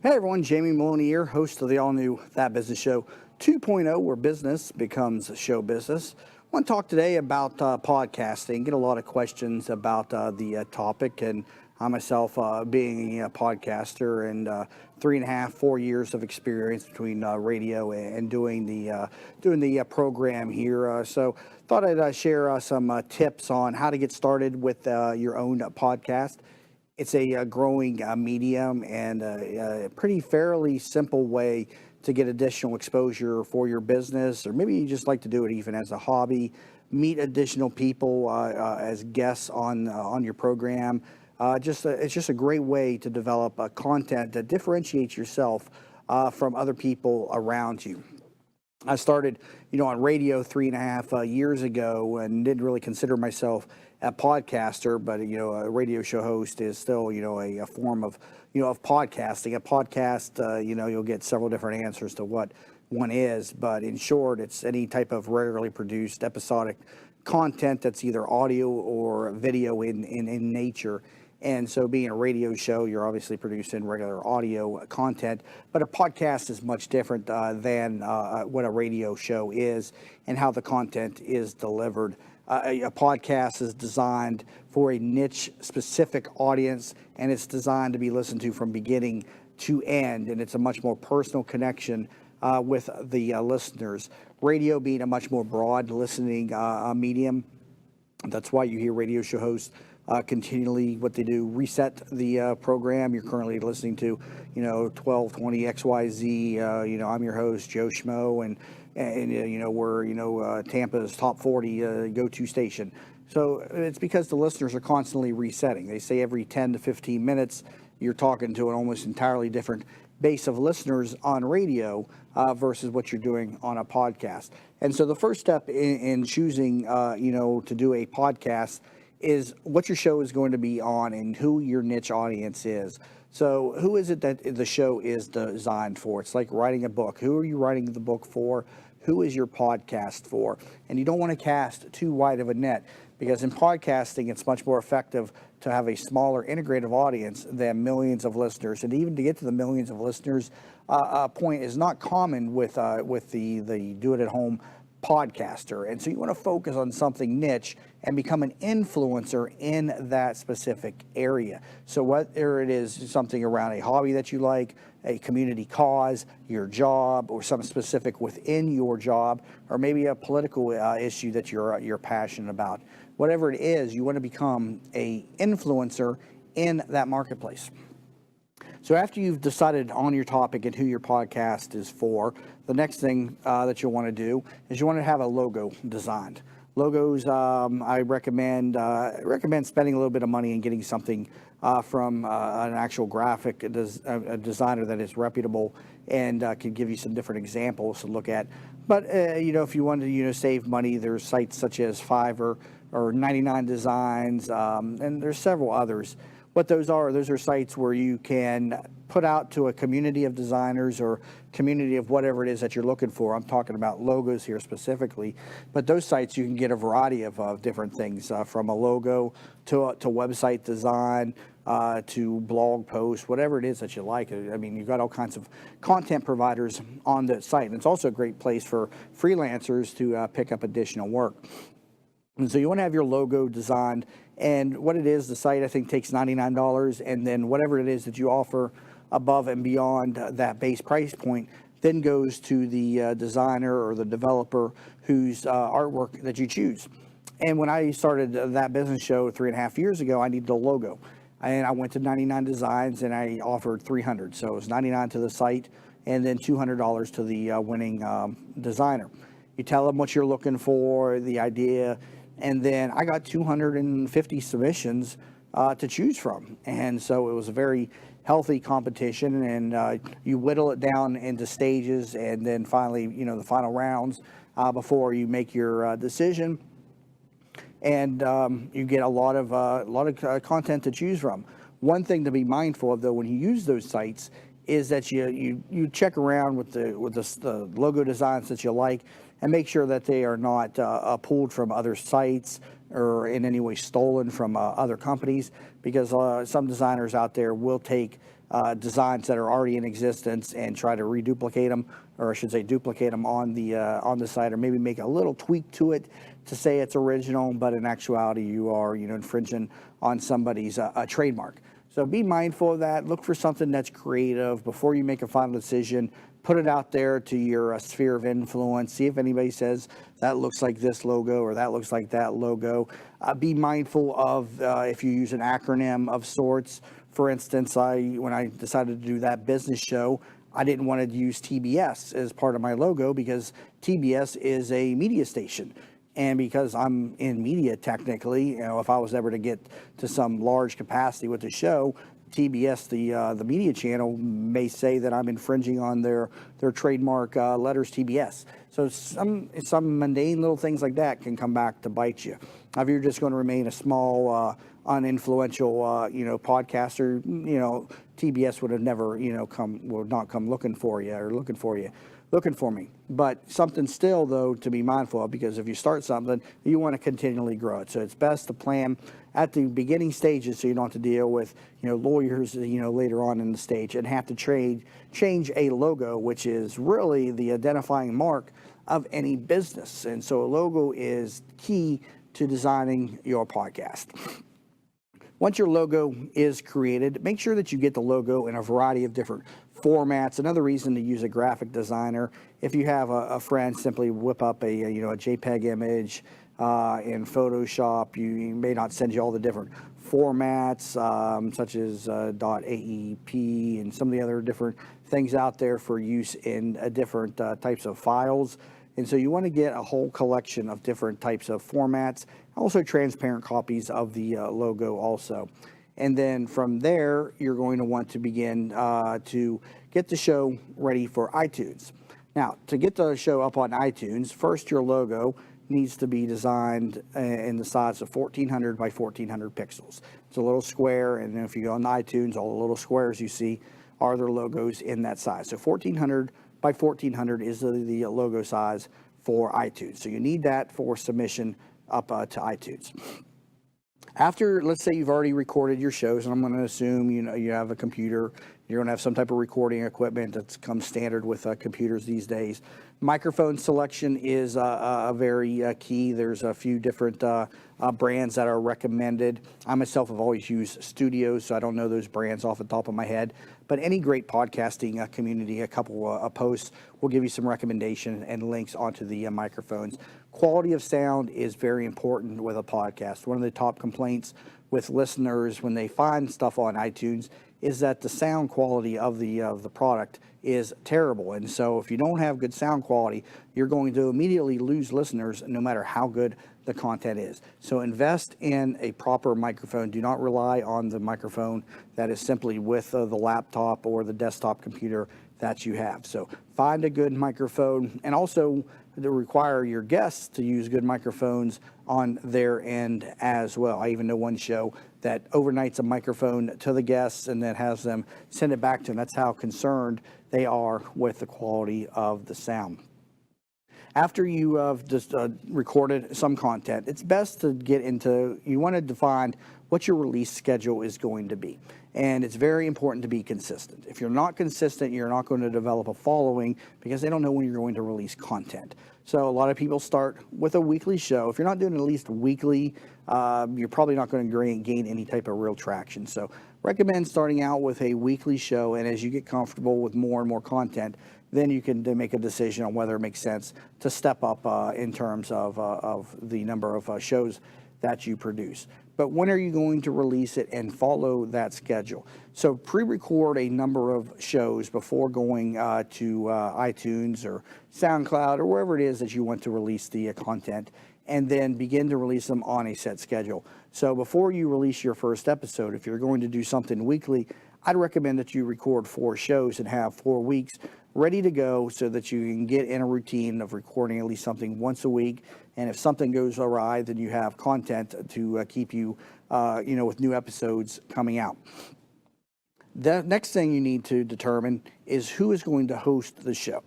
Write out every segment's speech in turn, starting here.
Hey everyone, Jamie Meloni here, host of the all-new That Business Show 2.0, where business becomes show business. I want to talk today about podcasting. Get a lot of questions about the topic, and I myself, being a podcaster and 3.5, 4 years of experience between radio and doing the program here. So thought I'd share some tips on how to get started with your own podcast. It's a growing medium and a pretty fairly simple way to get additional exposure for your business, or maybe you just like to do it even as a hobby. Meet additional people as guests on your program. It's just a great way to develop content that differentiates yourself from other people around you. I started, on radio 3.5 years ago, and didn't really consider myself a podcaster, but a radio show host is still, a form of, of podcasting. A podcast, you'll get several different answers to what one is, but in short, it's any type of regularly produced episodic content that's either audio or video in nature. And so being a radio show, you're obviously producing regular audio content, but a podcast is much different than what a radio show is and how the content is delivered. A podcast is designed for a niche specific audience, and it's designed to be listened to from beginning to end, and it's a much more personal connection with the listeners. Radio being a much more broad listening medium. That's why you hear radio show hosts continually, what they do, reset the program. You're currently listening to, 1220 XYZ. I'm your host, Joe Schmo, and we're, Tampa's top 40 go-to station. So it's because the listeners are constantly resetting. They say every 10 to 15 minutes, you're talking to an almost entirely different base of listeners on radio versus what you're doing on a podcast. And so the first step in choosing, to do a podcast is what your show is going to be on and who your niche audience is. So who is it that the show is designed for? It's like writing a book. Who are you writing the book for? Who is your podcast for? And you don't want to cast too wide of a net, because in podcasting, it's much more effective to have a smaller integrative audience than millions of listeners. And even to get to the millions of listeners point is not common with the do-it-at-home podcaster. And so you want to focus on something niche and become an influencer in that specific area. So whether it is something around a hobby that you like, a community cause, your job, or something specific within your job, or maybe a political issue that you're passionate about, whatever it is, you want to become a influencer in that marketplace. So after you've decided on your topic and who your podcast is for, the next thing that you'll want to do is you want to have a logo designed. Logos, I recommend spending a little bit of money and getting something from an actual graphic a designer that is reputable and can give you some different examples to look at. But if you want to save money, there's sites such as Fiverr or 99 Designs, and there's several others. What those are sites where you can put out to a community of designers or community of whatever it is that you're looking for. I'm talking about logos here specifically, but those sites you can get a variety of different things, from a logo to website design, to blog posts, whatever it is that you like. I mean, you've got all kinds of content providers on the site, and it's also a great place for freelancers to pick up additional work. And so you want to have your logo designed, and what it is, the site I think takes $99, and then whatever it is that you offer above and beyond that base price point then goes to the designer or the developer whose artwork that you choose. And when I started That Business Show 3.5 years ago, I needed a logo, and I went to 99 Designs and I offered $300. So it was $99 to the site and then $200 to the winning designer. You tell them what you're looking for, the idea, and then I got 250 submissions to choose from. And so it was a very healthy competition, and you whittle it down into stages, and then finally, the final rounds before you make your decision. And you get a lot of content to choose from. One thing to be mindful of, though, when you use those sites is that you check around with the logo designs that you like, and make sure that they are not pulled from other sites or in any way stolen from other companies, because some designers out there will take designs that are already in existence and try to reduplicate them, or I should say duplicate them on the site, or maybe make a little tweak to it to say it's original, but in actuality you are infringing on somebody's trademark. So be mindful of that. Look for something that's creative before you make a final decision. Put it out there to your sphere of influence. See if anybody says that looks like this logo or that looks like that logo. Be mindful of if you use an acronym of sorts. For instance, when I decided to do that business show, I didn't want to use TBS as part of my logo because TBS is a media station. And because I'm in media technically, if I was ever to get to some large capacity with the show, TBS, the media channel, may say that I'm infringing on their trademark letters TBS. So some mundane little things like that can come back to bite you. If you're just going to remain a small, uninfluential, podcaster, TBS would have never, would not come looking for you or looking for me. But something still, though, to be mindful of, because if you start something, you want to continually grow it. So it's best to plan at the beginning stages so you don't have to deal with, lawyers, later on in the stage and have to change a logo, which is really the identifying mark of any business. And so a logo is key to designing your podcast. Once your logo is created, make sure that you get the logo in a variety of different formats. Another reason to use a graphic designer, if you have a friend, simply whip up a JPEG image in Photoshop. You may not send you all the different formats, such as .aep and some of the other different things out there for use in different types of files. And so you want to get a whole collection of different types of formats, also transparent copies of the logo also. And then from there, you're going to want to begin to get the show ready for iTunes. Now, to get the show up on iTunes, first your logo needs to be designed in the size of 1400 by 1400 pixels. It's a little square, and then if you go on iTunes, all the little squares you see are their logos in that size. So 1400 by 1400 is the logo size for iTunes. So you need that for submission up to iTunes. After, let's say you've already recorded your shows, and I'm going to assume you have a computer, you're going to have some type of recording equipment that's come standard with computers these days. Microphone selection is a very key. There's a few different brands that are recommended. I myself have always used Studios, so I don't know those brands off the top of my head. But any great podcasting community, a couple posts will give you some recommendation and links onto the microphones. Quality of sound is very important with a podcast. One of the top complaints with listeners when they find stuff on iTunes is that the sound quality of the product is terrible. And so if you don't have good sound quality, you're going to immediately lose listeners no matter how good the content is. So invest in a proper microphone. Do not rely on the microphone that is simply with the laptop or the desktop computer that you have. So find a good microphone, and also to require your guests to use good microphones on their end as well. I even know one show that overnights a microphone to the guests and then has them send it back to them. That's how concerned they are with the quality of the sound. After you have just recorded some content, it's best to get into, you want to define what your release schedule is going to be. And it's very important to be consistent. If you're not consistent, you're not going to develop a following because they don't know when you're going to release content. So a lot of people start with a weekly show. If you're not doing at least weekly, you're probably not going to gain any type of real traction. So recommend starting out with a weekly show, and as you get comfortable with more and more content, then you can make a decision on whether it makes sense to step up in terms of the number of shows that you produce. But when are you going to release it, and follow that schedule? So pre-record a number of shows before going to iTunes or SoundCloud or wherever it is that you want to release the content, and then begin to release them on a set schedule. So before you release your first episode, if you're going to do something weekly, I'd recommend that you record 4 shows and have 4 weeks ready to go so that you can get in a routine of recording at least something once a week. And if something goes awry, then you have content to keep you, with new episodes coming out. The next thing you need to determine is who is going to host the show.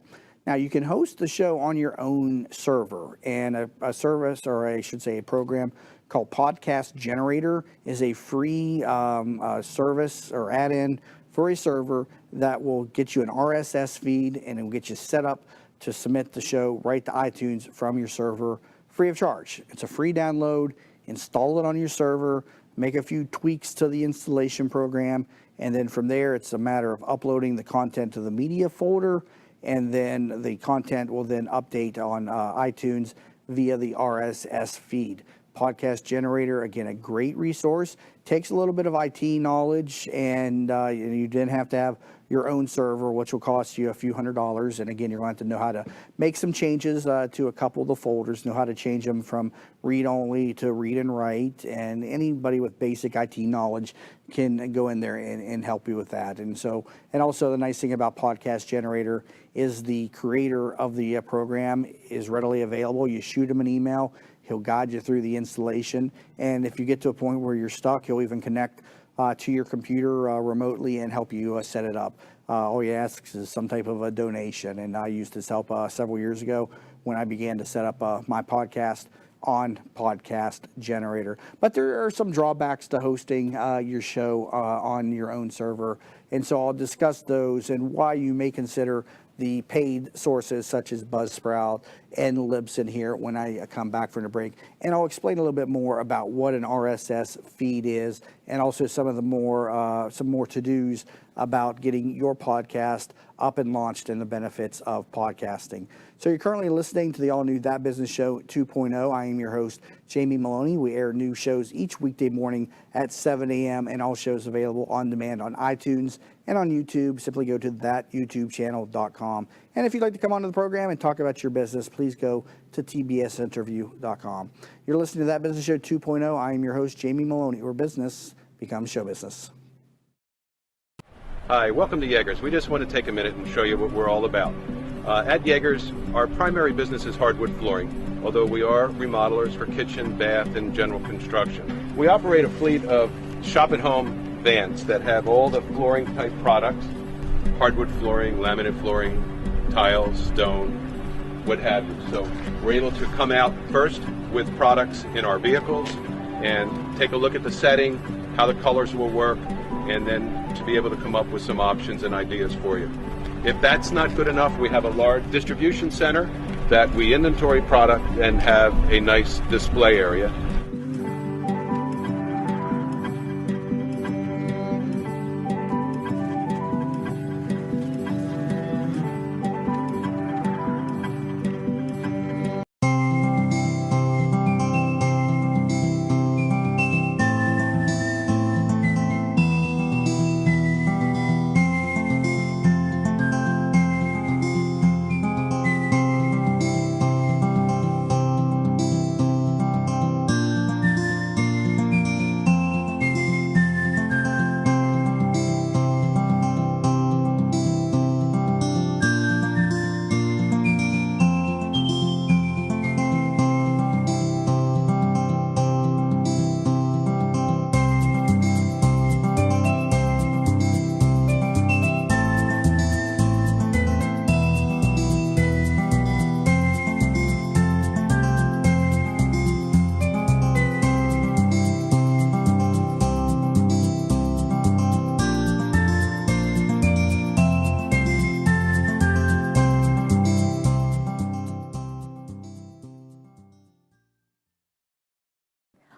Now, you can host the show on your own server, and a service, or I should say a program called Podcast Generator, is a free service or add-in for a server that will get you an RSS feed, and it will get you set up to submit the show right to iTunes from your server free of charge. It's a free download. Install it on your server, make a few tweaks to the installation program, and then from there it's a matter of uploading the content to the media folder, and then the content will then update on iTunes via the RSS feed. Podcast Generator, again, a great resource. Takes a little bit of IT knowledge, and you then have to have your own server, which will cost you a few $100s. And again, you're going to have to know how to make some changes to a couple of the folders, know how to change them from read-only to read and write. And anybody with basic IT knowledge can go in there and help you with that. And also the nice thing about Podcast Generator is the creator of the program is readily available. You shoot him an email. He'll guide you through the installation, and if you get to a point where you're stuck, he'll even connect to your computer remotely and help you set it up. All he asks is some type of a donation, and I used his help several years ago when I began to set up my podcast on Podcast Generator. But there are some drawbacks to hosting your show on your own server, and so I'll discuss those and why you may consider the paid sources such as Buzzsprout and Libsyn here when I come back from the break. And I'll explain a little bit more about what an RSS feed is, and also some of the more to-dos about getting your podcast up and launched and the benefits of podcasting. So you're currently listening to the all-new That Business Show 2.0. I am your host, Jamie Meloni. We air new shows each weekday morning at 7 a.m. and all shows available on demand on iTunes and on YouTube. Simply go to thatyoutubechannel.com. And if you'd like to come onto the program and talk about your business, please go to tbsinterview.com. You're listening to That Business Show 2.0. I am your host, Jamie Meloni, where business becomes show business. Hi, welcome to Yeager's. We just want to take a minute and show you what we're all about. At Yeager's, our primary business is hardwood flooring, although we are remodelers for kitchen, bath, and general construction. We operate a fleet of shop-at-home vans that have all the flooring-type products, hardwood flooring, laminate flooring, tiles, stone, what have you. So we're able to come out first with products in our vehicles and take a look at the setting, how the colors will work, and then to be able to come up with some options and ideas for you. If that's not good enough, we have a large distribution center that we inventory product and have a nice display area.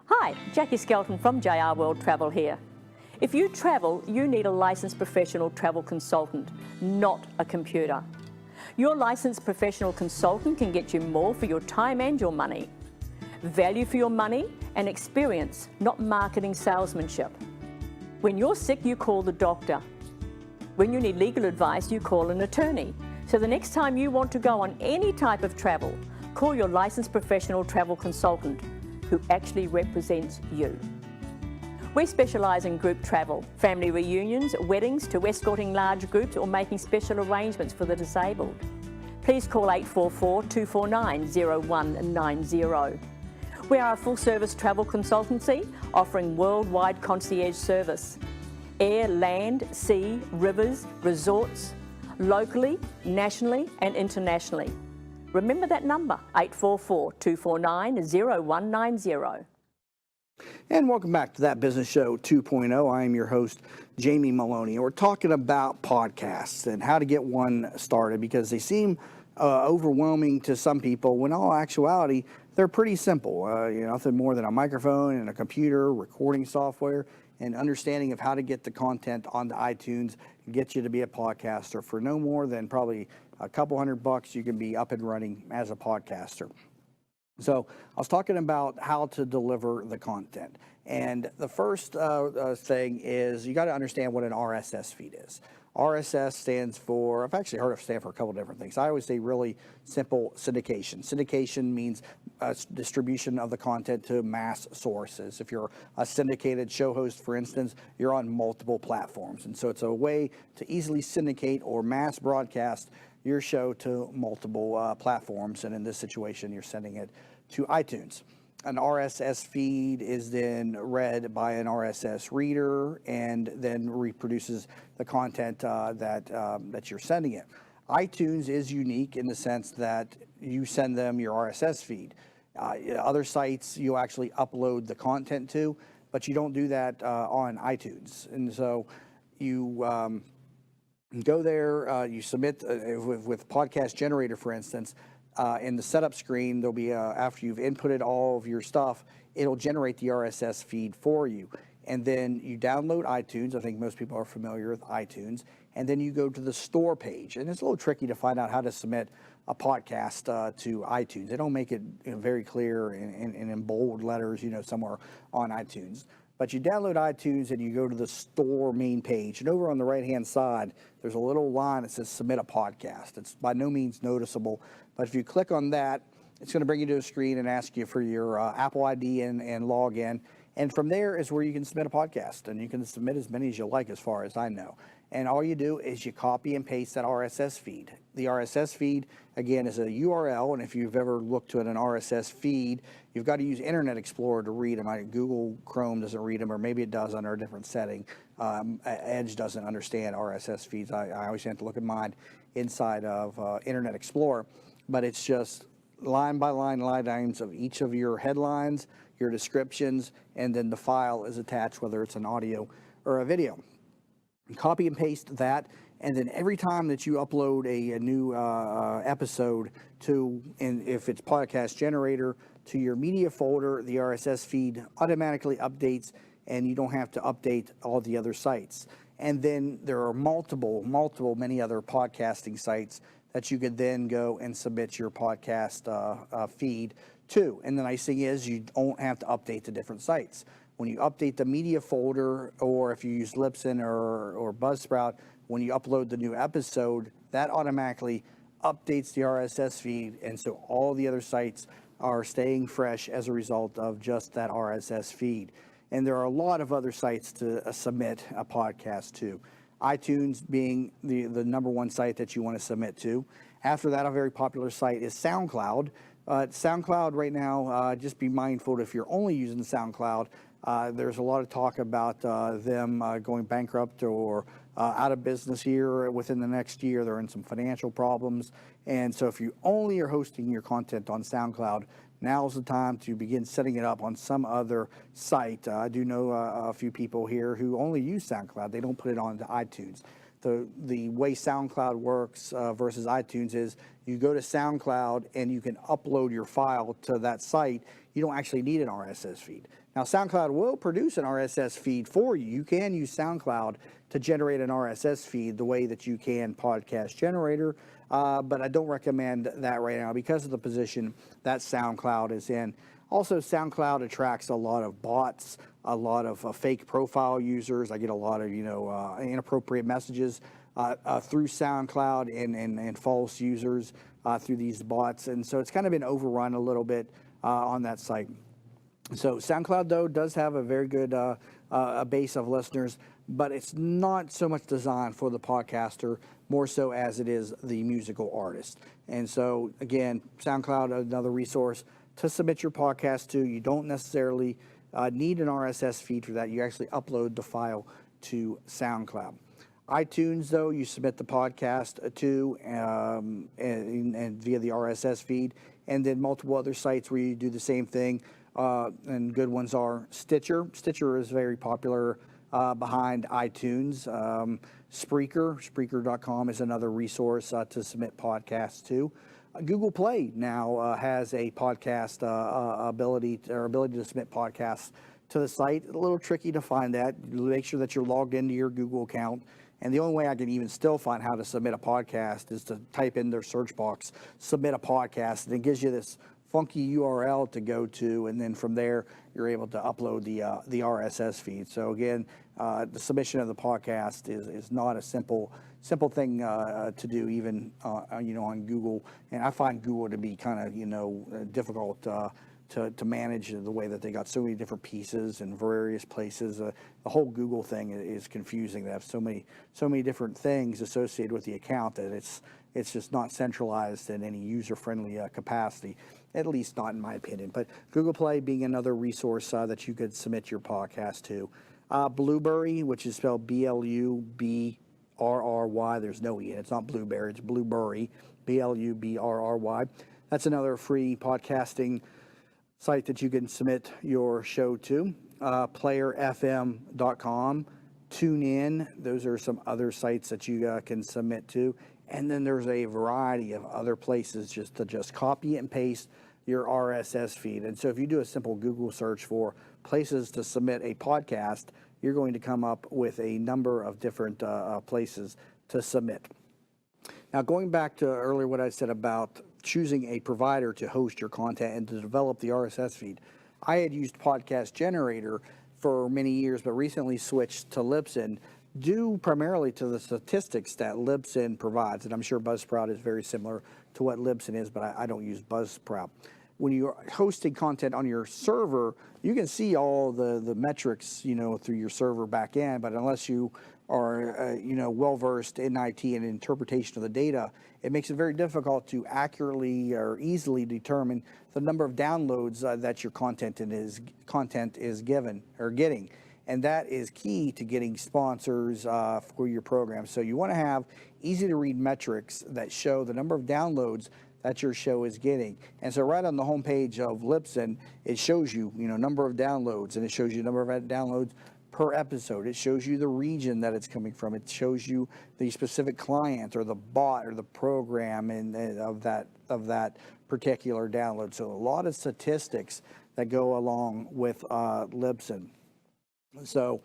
Hi, Jackie Skelton from JR World Travel here. If you travel, you need a licensed professional travel consultant, not a computer. Your licensed professional consultant can get you more for your time and your money. Value for your money and experience, not marketing salesmanship. When you're sick, you call the doctor. When you need legal advice, you call an attorney. So the next time you want to go on any type of travel, call your licensed professional travel consultant who actually represents you. We specialise in group travel, family reunions, weddings, to escorting large groups or making special arrangements for the disabled. Please call 844-249-0190. We are a full-service travel consultancy offering worldwide concierge service. Air, land, sea, rivers, resorts, locally, nationally and internationally. Remember that number, 844-249-0190. And welcome back to That Business Show 2.0. I am your host, Jamie Meloni. We're talking about podcasts and how to get one started because they seem overwhelming to some people when in all actuality, they're pretty simple. Nothing more than a microphone and a computer, recording software, and understanding of how to get the content onto iTunes and get you to be a podcaster. For no more than probably a couple $100, you can be up and running as a podcaster. So I was talking about how to deliver the content. And the first thing is you got to understand what an RSS feed is. RSS stands for, I've actually heard it stand for a couple different things. I always say really simple syndication. Syndication means distribution of the content to mass sources. If you're a syndicated show host, for instance, you're on multiple platforms. And so it's a way to easily syndicate or mass broadcast your show to multiple platforms. And in this situation, you're sending it to iTunes. An RSS feed is then read by an RSS reader and then reproduces the content that you're sending it. iTunes is unique in the sense that you send them your RSS feed. Other sites you actually upload the content to, but you don't do that on iTunes. And so you go there, you submit with Podcast Generator, for instance. In the setup screen, there'll be after you've inputted all of your stuff, it'll generate the RSS feed for you. And then you download iTunes. I think most people are familiar with iTunes. And then you go to the store page. And it's a little tricky to find out how to submit a podcast to iTunes. They don't make it very clear and in bold letters, somewhere on iTunes. But you download iTunes and you go to the store main page. And over on the right-hand side, there's a little line that says Submit a Podcast. It's by no means noticeable. But if you click on that, it's going to bring you to a screen and ask you for your Apple ID and login. And from there is where you can submit a podcast. And you can submit as many as you like as far as I know. And all you do is you copy and paste that RSS feed. The RSS feed, again, is a URL. And if you've ever looked at an RSS feed, you've got to use Internet Explorer to read them. Google Chrome doesn't read them, or maybe it does under a different setting. Edge doesn't understand RSS feeds. I always have to look at mine inside of Internet Explorer. But it's just line by line items of each of your headlines, your descriptions, and then the file is attached, whether it's an audio or a video. You copy and paste that, and then every time that you upload a new episode and if it's Podcast Generator, to your media folder, the RSS feed automatically updates, and you don't have to update all the other sites. And then there are many other podcasting sites that you could then go and submit your podcast feed to. And the nice thing is you don't have to update the different sites. When you update the media folder, or if you use Libsyn or Buzzsprout, when you upload the new episode, that automatically updates the RSS feed. And so all the other sites are staying fresh as a result of just that RSS feed. And there are a lot of other sites to submit a podcast to. iTunes being the number one site that you want to submit to. After that, a very popular site is SoundCloud. SoundCloud right now, just be mindful if you're only using SoundCloud, there's a lot of talk about them going bankrupt or out of business here within the next year. They're in some financial problems. And so if you only are hosting your content on SoundCloud, now's the time to begin setting it up on some other site. I do know a few people here who only use SoundCloud. They don't put it onto iTunes. The way SoundCloud works versus iTunes is you go to SoundCloud and you can upload your file to that site. You don't actually need an RSS feed. Now, SoundCloud will produce an RSS feed for you. You can use SoundCloud to generate an RSS feed the way that you can Podcast Generator, but I don't recommend that right now because of the position that SoundCloud is in. Also, SoundCloud attracts a lot of bots, a lot of fake profile users. I get a lot of inappropriate messages through SoundCloud and false users through these bots, and so it's kind of been overrun a little bit on that site. So SoundCloud, though, does have a very good a base of listeners, but it's not so much designed for the podcaster, more so as it is the musical artist. And so, again, SoundCloud, another resource to submit your podcast to. You don't necessarily need an RSS feed for that. You actually upload the file to SoundCloud. iTunes, though, you submit the podcast to and via the RSS feed, and then multiple other sites where you do the same thing. and good ones are Stitcher. Stitcher is very popular behind iTunes. Spreaker.com is another resource to submit podcasts to. Google Play now has a podcast ability to submit podcasts to the site. A little tricky to find that. Make sure that you're logged into your Google account. And the only way I can even still find how to submit a podcast is to type in their search box, submit a podcast, and it gives you this funky URL to go to, and then from there you're able to upload the RSS feed. So again, the submission of the podcast is not a simple thing to do, even on Google. And I find Google to be kind of difficult to manage the way that they got so many different pieces in various places. The whole Google thing is confusing. They have so many different things associated with the account that it's just not centralized in any user-friendly capacity, at least not in my opinion. But Google Play being another resource that you could submit your podcast to. Blueberry, which is spelled Blubrry. There's no E in it. It's not Blueberry. It's Blueberry. Blubrry. That's another free podcasting site that you can submit your show to. Playerfm.com. TuneIn. Those are some other sites that you can submit to. And then there's a variety of other places just copy and paste your RSS feed. And so if you do a simple Google search for places to submit a podcast, you're going to come up with a number of different places to submit. Now, going back to earlier what I said about choosing a provider to host your content and to develop the RSS feed, I had used Podcast Generator for many years, but recently switched to Libsyn, due primarily to the statistics that Libsyn provides. And I'm sure Buzzsprout is very similar to what Libsyn is, but I don't use Buzzsprout. When you're hosting content on your server, you can see all the metrics, through your server back end, but unless you are, well-versed in IT and interpretation of the data, it makes it very difficult to accurately or easily determine the number of downloads that your content is given or getting. And that is key to getting sponsors for your program. So you want to have easy to read metrics that show the number of downloads that your show is getting. And so right on the homepage of Libsyn, it shows you, number of downloads, and it shows you number of downloads per episode. It shows you the region that it's coming from. It shows you the specific client or the bot or the program of that particular download. So a lot of statistics that go along with Libsyn. So,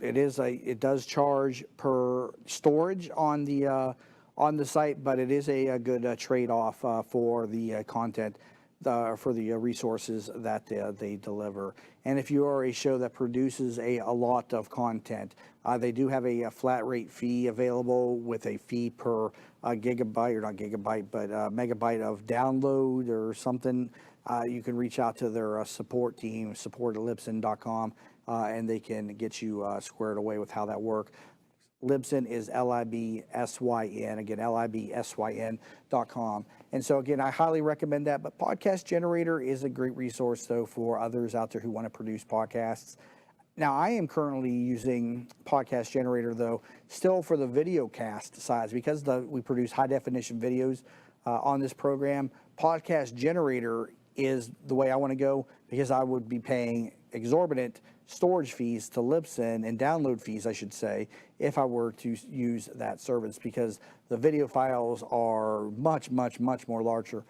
it does charge per storage on the site, but it is a good trade-off for the content, for the resources that they deliver. And if you are a show that produces a lot of content, they do have a flat rate fee available with a fee per megabyte megabyte of download or something. You can reach out to their support team, support@libsyn.com, and they can get you squared away with how that works. Libsyn is Libsyn, again, Libsyn.com. And so, again, I highly recommend that. But Podcast Generator is a great resource, though, for others out there who want to produce podcasts. Now, I am currently using Podcast Generator, though, still for the video cast size, because we produce high-definition videos on this program. Podcast Generator is the way I want to go, because I would be paying exorbitant storage fees to Libsyn, and download fees, I should say, if I were to use that service, because the video files are much, much, much more larger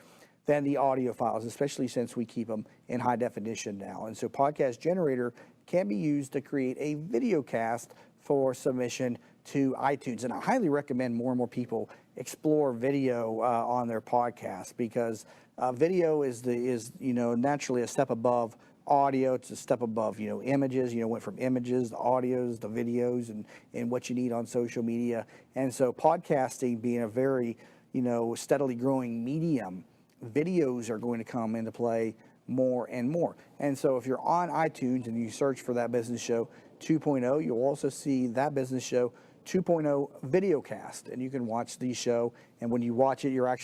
than the audio files, especially since we keep them in high definition now. And so Podcast Generator can be used to create a video cast for submission to iTunes. And I highly recommend more and more people explore video on their podcast, because video is naturally a step above audio. It's a step above, images. Went from images, the audios, the videos, and what you need on social media. And so podcasting being a very, steadily growing medium, videos are going to come into play more and more. And so if you're on iTunes and you search for That Business Show 2.0, you'll also see That Business Show 2.0 videocast, and you can watch the show. And when you watch it, you're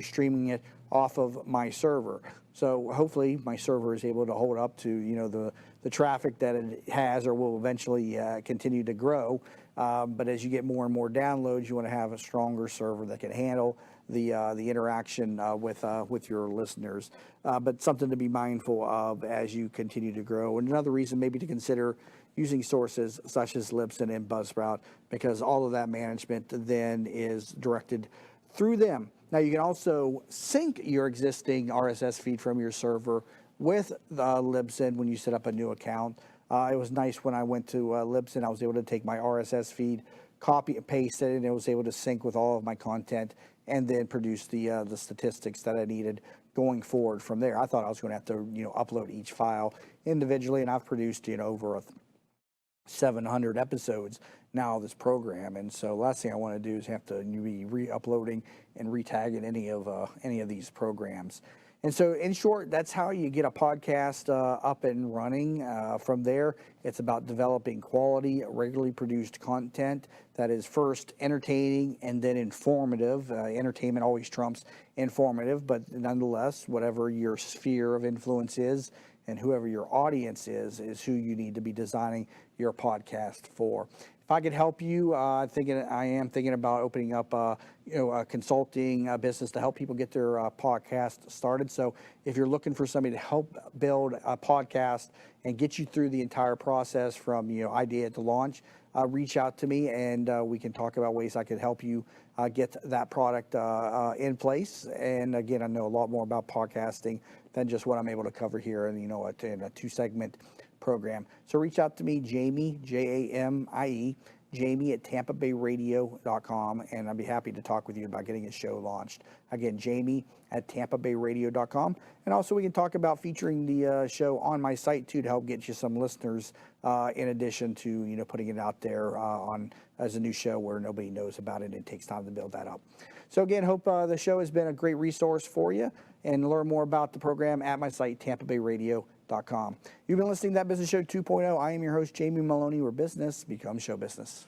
streaming it off of my server. So hopefully my server is able to hold up to the traffic that it has or will eventually continue to grow. But as you get more and more downloads, you want to have a stronger server that can handle the interaction with your listeners. But something to be mindful of as you continue to grow. And another reason maybe to consider using sources such as Libsyn and Buzzsprout, because all of that management then is directed through them. Now, you can also sync your existing RSS feed from your server with Libsyn when you set up a new account. It was nice when I went to Libsyn. I was able to take my RSS feed, copy and paste it, and it was able to sync with all of my content and then produce the statistics that I needed going forward from there. I thought I was going to have to upload each file individually, and I've produced over 700 episodes now of this program, and so last thing I want to do is have to be re-uploading and re-tagging any of these programs. And so, in short, that's how you get a podcast up and running. From there, it's about developing quality, regularly produced content that is first entertaining and then informative. Entertainment always trumps informative, but nonetheless, whatever your sphere of influence is and whoever your audience is who you need to be designing your podcast for. If I could help you, I am thinking about opening up a consulting business to help people get their podcast started. So if you're looking for somebody to help build a podcast and get you through the entire process from idea to launch, reach out to me and we can talk about ways I could help you get that product in place. And again, I know a lot more about podcasting than just what I'm able to cover here in a 2-segment program. So reach out to me, Jamie, Jamie, Jamie at TampaBayRadio.com, and I'd be happy to talk with you about getting a show launched. Again, Jamie at TampaBayRadio.com. And also we can talk about featuring the show on my site too to help get you some listeners in addition to putting it out there as a new show where nobody knows about it and it takes time to build that up. So again, hope the show has been a great resource for you, and learn more about the program at my site, TampaBayRadio.com. You've been listening to That Business Show 2.0. I am your host, Jamie Meloni, where business becomes show business.